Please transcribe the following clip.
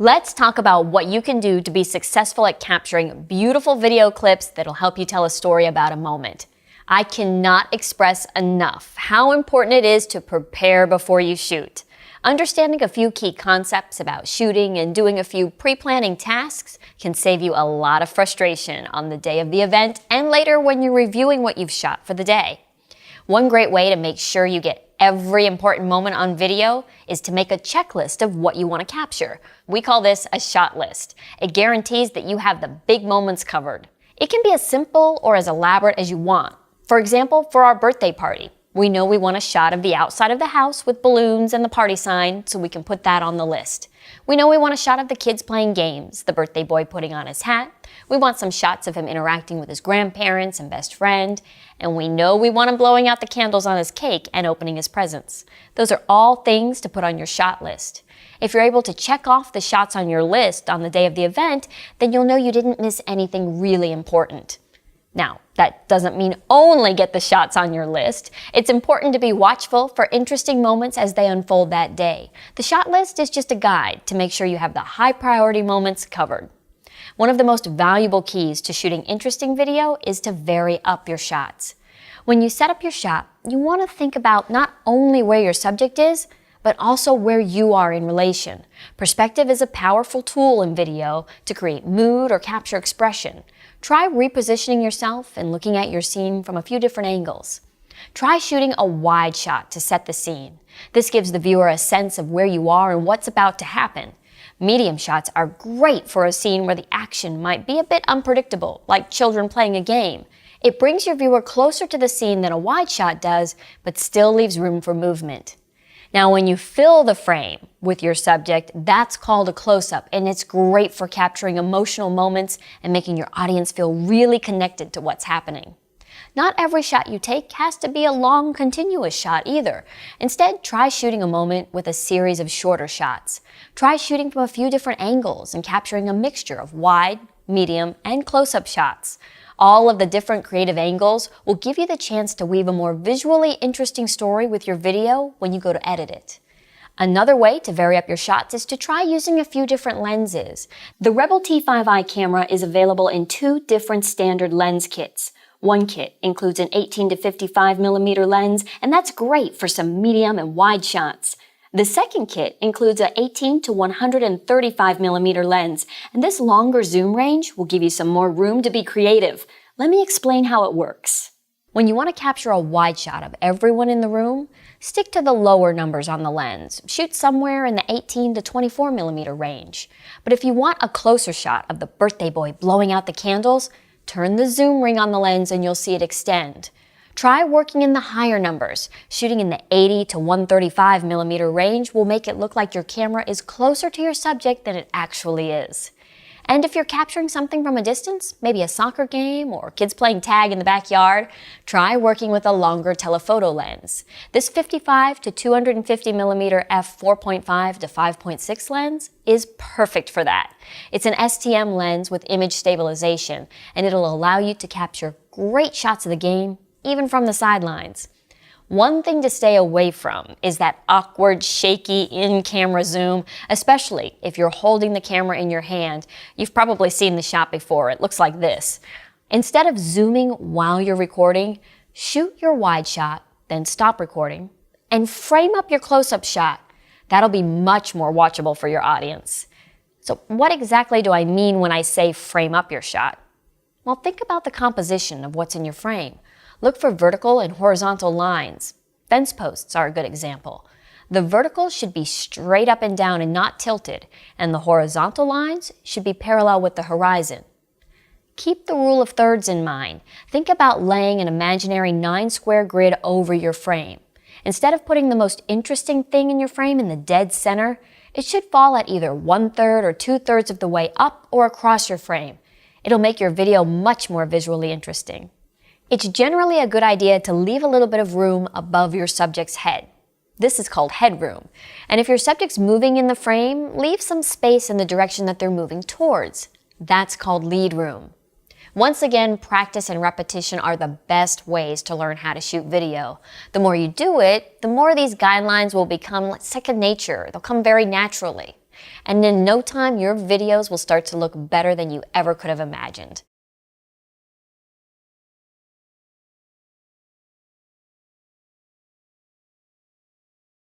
Let's talk about what you can do to be successful at capturing beautiful video clips that'll help you tell a story about a moment. I cannot express enough how important it is to prepare before you shoot. Understanding a few key concepts about shooting and doing a few pre-planning tasks can save you a lot of frustration on the day of the event and later when you're reviewing what you've shot for the day. One great way to make sure you get every important moment on video is to make a checklist of what you want to capture. We call this a shot list. It guarantees that you have the big moments covered. It can be as simple or as elaborate as you want. For example, for our birthday party, we know we want a shot of the outside of the house with balloons and the party sign, so we can put that on the list. We know we want a shot of the kids playing games, the birthday boy putting on his hat. We want some shots of him interacting with his grandparents and best friend. And we know we want him blowing out the candles on his cake and opening his presents. Those are all things to put on your shot list. If you're able to check off the shots on your list on the day of the event, then you'll know you didn't miss anything really important. Now, that doesn't mean only get the shots on your list. It's important to be watchful for interesting moments as they unfold that day. The shot list is just a guide to make sure you have the high priority moments covered. One of the most valuable keys to shooting interesting video is to vary up your shots. When you set up your shot, you want to think about not only where your subject is, but also where you are in relation. Perspective is a powerful tool in video to create mood or capture expression. Try repositioning yourself and looking at your scene from a few different angles. Try shooting a wide shot to set the scene. This gives the viewer a sense of where you are and what's about to happen. Medium shots are great for a scene where the action might be a bit unpredictable, like children playing a game. It brings your viewer closer to the scene than a wide shot does, but still leaves room for movement. Now, when you fill the frame with your subject, that's called a close-up, and it's great for capturing emotional moments and making your audience feel really connected to what's happening. Not every shot you take has to be a long, continuous shot either. Instead, try shooting a moment with a series of shorter shots. Try shooting from a few different angles and capturing a mixture of wide, medium, and close-up shots. All of the different creative angles will give you the chance to weave a more visually interesting story with your video when you go to edit it. Another way to vary up your shots is to try using a few different lenses. The Rebel T5i camera is available in 2 different standard lens kits. One kit includes an 18 to 55 millimeter lens, and that's great for some medium and wide shots. The second kit includes an 18 to 135 millimeter lens, and this longer zoom range will give you some more room to be creative. Let me explain how it works. When you want to capture a wide shot of everyone in the room, stick to the lower numbers on the lens. Shoot somewhere in the 18 to 24 millimeter range. But if you want a closer shot of the birthday boy blowing out the candles, turn the zoom ring on the lens and you'll see it extend. Try working in the higher numbers. Shooting in the 80 to 135 millimeter range will make it look like your camera is closer to your subject than it actually is. And if you're capturing something from a distance, maybe a soccer game or kids playing tag in the backyard, try working with a longer telephoto lens. This 55 to 250 millimeter f4.5 to 5.6 lens is perfect for that. It's an STM lens with image stabilization, and it'll allow you to capture great shots of the game, even from the sidelines. One thing to stay away from is that awkward, shaky in-camera zoom, especially if you're holding the camera in your hand. You've probably seen the shot before. It looks like this. Instead of zooming while you're recording, shoot your wide shot, then stop recording, and frame up your close-up shot. That'll be much more watchable for your audience. So what exactly do I mean when I say frame up your shot? Well, think about the composition of what's in your frame. Look for vertical and horizontal lines. Fence posts are a good example. The vertical should be straight up and down and not tilted, and the horizontal lines should be parallel with the horizon. Keep the rule of thirds in mind. Think about laying an imaginary 9-square grid over your frame. Instead of putting the most interesting thing in your frame in the dead center, it should fall at either 1/3 or 2/3 of the way up or across your frame. It'll make your video much more visually interesting. It's generally a good idea to leave a little bit of room above your subject's head. This is called headroom. And if your subject's moving in the frame, leave some space in the direction that they're moving towards. That's called lead room. Once again, practice and repetition are the best ways to learn how to shoot video. The more you do it, the more these guidelines will become second nature. They'll come very naturally. And in no time, your videos will start to look better than you ever could have imagined.